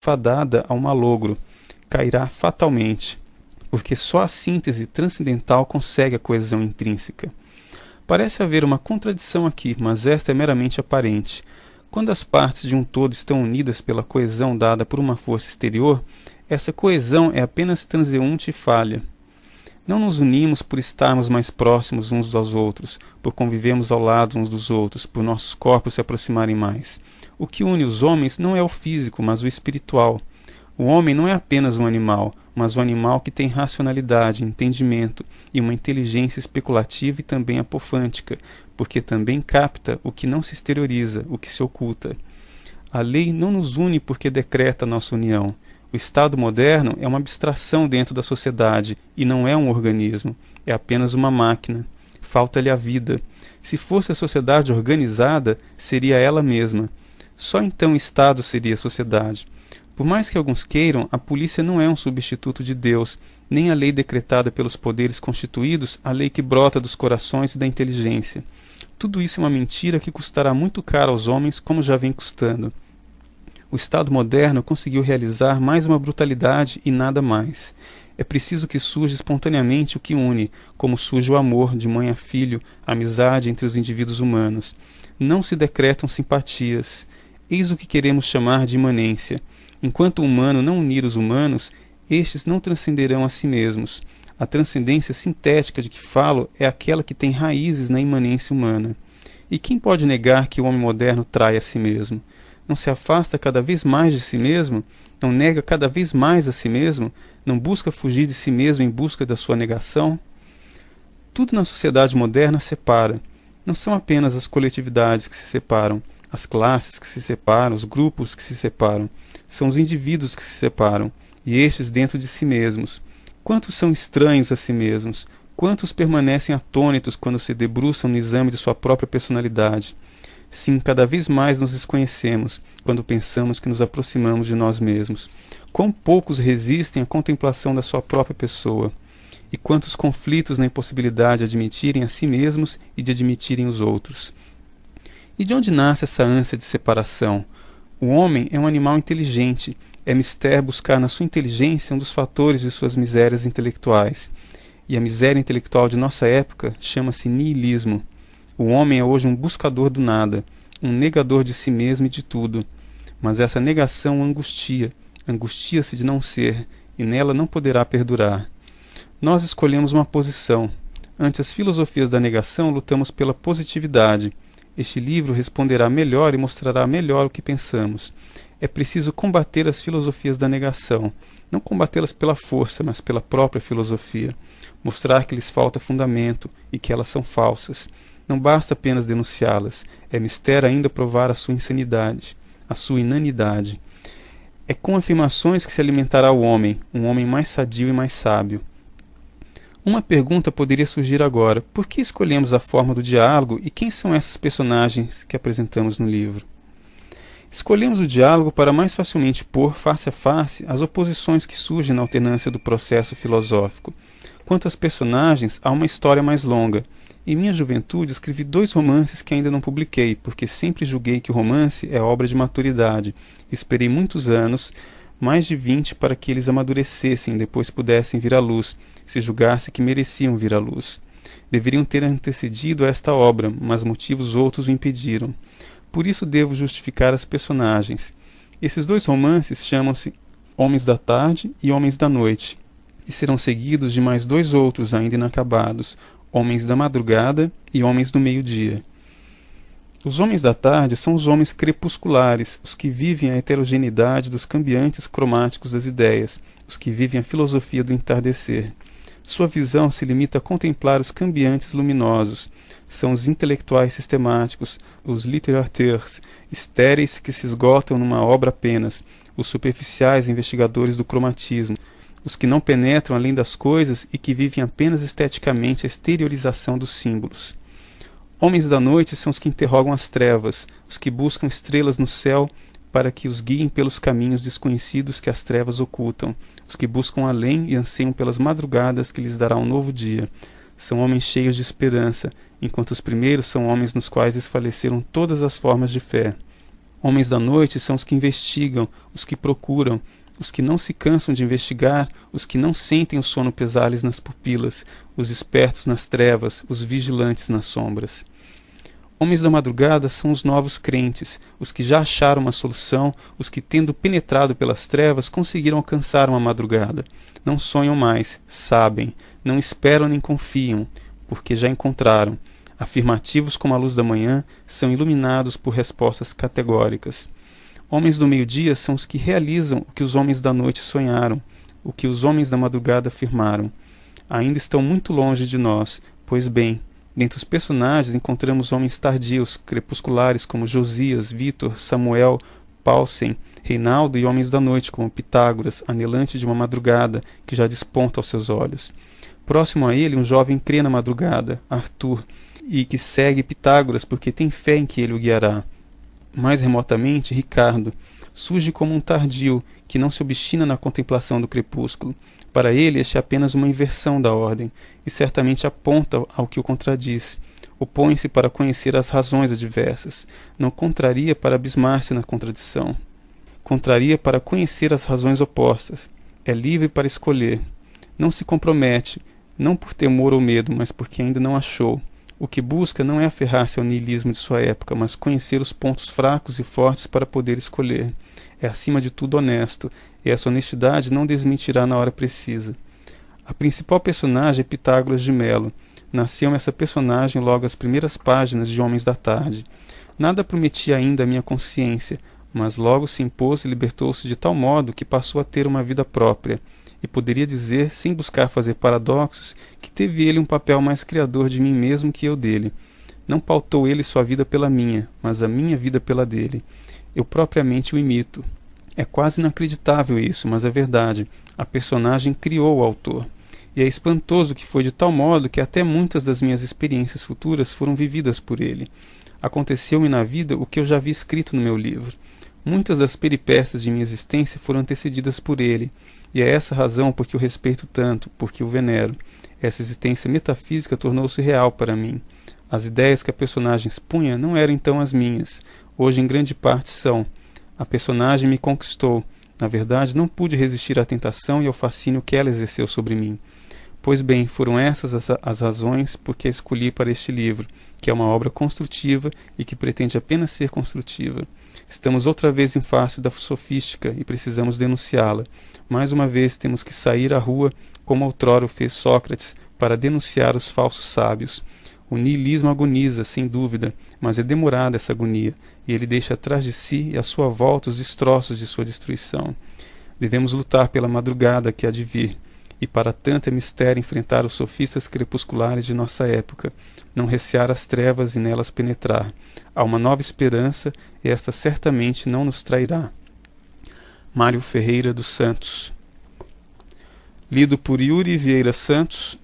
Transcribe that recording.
fadada ao malogro, cairá fatalmente, porque só a síntese transcendental consegue a coesão intrínseca. Parece haver uma contradição aqui, mas esta é meramente aparente. Quando as partes de um todo estão unidas pela coesão dada por uma força exterior, essa coesão é apenas transeunte e falha. Não nos unimos por estarmos mais próximos uns aos outros, por convivermos ao lado uns dos outros, por nossos corpos se aproximarem mais. O que une os homens não é o físico, mas o espiritual. O homem não é apenas um animal, mas um animal que tem racionalidade, entendimento e uma inteligência especulativa e também apofântica, porque também capta o que não se exterioriza, o que se oculta. A lei não nos une porque decreta nossa união. O Estado moderno é uma abstração dentro da sociedade e não é um organismo, é apenas uma máquina. Falta-lhe a vida. Se fosse a sociedade organizada, seria ela mesma. Só então o Estado seria a sociedade. Por mais que alguns queiram, a polícia não é um substituto de Deus, nem a lei decretada pelos poderes constituídos, a lei que brota dos corações e da inteligência. Tudo isso é uma mentira que custará muito caro aos homens, como já vem custando. O Estado moderno conseguiu realizar mais uma brutalidade e nada mais. É preciso que surja espontaneamente o que une, como surge o amor de mãe a filho, a amizade entre os indivíduos humanos. Não se decretam simpatias. Eis o que queremos chamar de imanência. Enquanto o humano não unir os humanos, estes não transcenderão a si mesmos. A transcendência sintética de que falo é aquela que tem raízes na imanência humana. E quem pode negar que o homem moderno trai a si mesmo? Não se afasta cada vez mais de si mesmo? Não nega cada vez mais a si mesmo? Não busca fugir de si mesmo em busca da sua negação? Tudo na sociedade moderna separa. Não são apenas as coletividades que se separam, as classes que se separam, os grupos que se separam. São os indivíduos que se separam, e estes dentro de si mesmos. Quantos são estranhos a si mesmos? Quantos permanecem atônitos quando se debruçam no exame de sua própria personalidade? Sim, cada vez mais nos desconhecemos, quando pensamos que nos aproximamos de nós mesmos. Quão poucos resistem à contemplação da sua própria pessoa? E quantos conflitos na impossibilidade de admitirem a si mesmos e de admitirem os outros? E de onde nasce essa ânsia de separação? O homem é um animal inteligente. É mister buscar na sua inteligência um dos fatores de suas misérias intelectuais. E a miséria intelectual de nossa época chama-se niilismo. O homem é hoje um buscador do nada, um negador de si mesmo e de tudo. Mas essa negação angustia-se de não ser, e nela não poderá perdurar. Nós escolhemos uma posição. Ante as filosofias da negação, lutamos pela positividade. Este livro responderá melhor e mostrará melhor o que pensamos. É preciso combater as filosofias da negação, não combatê-las pela força, mas pela própria filosofia. Mostrar que lhes falta fundamento e que elas são falsas. Não basta apenas denunciá-las, é mister ainda provar a sua insanidade, a sua inanidade. É com afirmações que se alimentará o homem, um homem mais sadio e mais sábio. Uma pergunta poderia surgir agora: por que escolhemos a forma do diálogo e quem são essas personagens que apresentamos no livro? Escolhemos o diálogo para mais facilmente pôr face a face as oposições que surgem na alternância do processo filosófico. Quanto às personagens, há uma história mais longa. Em minha juventude escrevi 2 romances que ainda não publiquei, porque sempre julguei que o romance é obra de maturidade. Esperei muitos anos, mais de 20, para que eles amadurecessem e depois pudessem vir à luz, se julgasse que mereciam vir à luz. Deveriam ter antecedido a esta obra, mas motivos outros o impediram. Por isso devo justificar as personagens. Esses 2 romances chamam-se Homens da Tarde e Homens da Noite, e serão seguidos de mais 2 outros ainda inacabados, Homens da Madrugada e Homens do Meio-Dia. Os homens da tarde são os homens crepusculares, os que vivem a heterogeneidade dos cambiantes cromáticos das ideias, os que vivem a filosofia do entardecer. Sua visão se limita a contemplar os cambiantes luminosos. São os intelectuais sistemáticos, os littérateurs, estéreis que se esgotam numa obra apenas, os superficiais investigadores do cromatismo, os que não penetram além das coisas e que vivem apenas esteticamente a exteriorização dos símbolos. Homens da noite são os que interrogam as trevas, os que buscam estrelas no céu para que os guiem pelos caminhos desconhecidos que as trevas ocultam, os que buscam além e anseiam pelas madrugadas que lhes dará um novo dia. São homens cheios de esperança, enquanto os primeiros são homens nos quais desfaleceram todas as formas de fé. Homens da noite são os que investigam, os que procuram, os que não se cansam de investigar, os que não sentem o sono pesar-lhes nas pupilas, os espertos nas trevas, os vigilantes nas sombras. Homens da madrugada são os novos crentes, os que já acharam uma solução, os que, tendo penetrado pelas trevas, conseguiram alcançar uma madrugada. Não sonham mais, sabem, não esperam nem confiam, porque já encontraram. Afirmativos como a luz da manhã, são iluminados por respostas categóricas. Homens do meio-dia são os que realizam o que os homens da noite sonharam, o que os homens da madrugada afirmaram. Ainda estão muito longe de nós, pois bem, dentre os personagens encontramos homens tardios, crepusculares como Josias, Vítor, Samuel, Paulsen, Reinaldo e homens da noite como Pitágoras, anelante de uma madrugada que já desponta aos seus olhos. Próximo a ele, um jovem crê na madrugada, Arthur, e que segue Pitágoras porque tem fé em que ele o guiará. Mais remotamente, Ricardo surge como um tardio que não se obstina na contemplação do crepúsculo. Para ele, este é apenas uma inversão da ordem, e certamente aponta ao que o contradiz. Opõe-se para conhecer as razões adversas, não contraria para abismar-se na contradição. Contraria para conhecer as razões opostas. É livre para escolher. Não se compromete, não por temor ou medo, mas porque ainda não achou. O que busca não é aferrar-se ao niilismo de sua época, mas conhecer os pontos fracos e fortes para poder escolher. É acima de tudo honesto, e essa honestidade não desmentirá na hora precisa. A principal personagem é Pitágoras de Melo. Nasceu essa personagem logo às primeiras páginas de Homens da Tarde. Nada prometia ainda a minha consciência, mas logo se impôs e libertou-se de tal modo que passou a ter uma vida própria. E poderia dizer, sem buscar fazer paradoxos, que teve ele um papel mais criador de mim mesmo que eu dele. Não pautou ele sua vida pela minha, mas a minha vida pela dele. Eu propriamente o imito. É quase inacreditável isso, mas é verdade. A personagem criou o autor. E é espantoso que foi de tal modo que até muitas das minhas experiências futuras foram vividas por ele. Aconteceu-me na vida o que eu já havia escrito no meu livro. Muitas das peripécias de minha existência foram antecedidas por ele. E é essa razão por que o respeito tanto, porque o venero. Essa existência metafísica tornou-se real para mim. As ideias que a personagem expunha não eram então as minhas. Hoje, em grande parte, são. A personagem me conquistou. Na verdade, não pude resistir à tentação e ao fascínio que ela exerceu sobre mim. Pois bem, foram essas as razões por que a escolhi para este livro, que é uma obra construtiva e que pretende apenas ser construtiva. Estamos outra vez em face da sofística e precisamos denunciá-la. Mais uma vez temos que sair à rua, como outrora o fez Sócrates, para denunciar os falsos sábios. O niilismo agoniza, sem dúvida, mas é demorada essa agonia, e ele deixa atrás de si e à sua volta os destroços de sua destruição. Devemos lutar pela madrugada que há de vir, e para tanto é mistério enfrentar os sofistas crepusculares de nossa época, não recear as trevas e nelas penetrar. Há uma nova esperança, e esta certamente não nos trairá. Mário Ferreira dos Santos. Lido por Yuri Vieira Santos,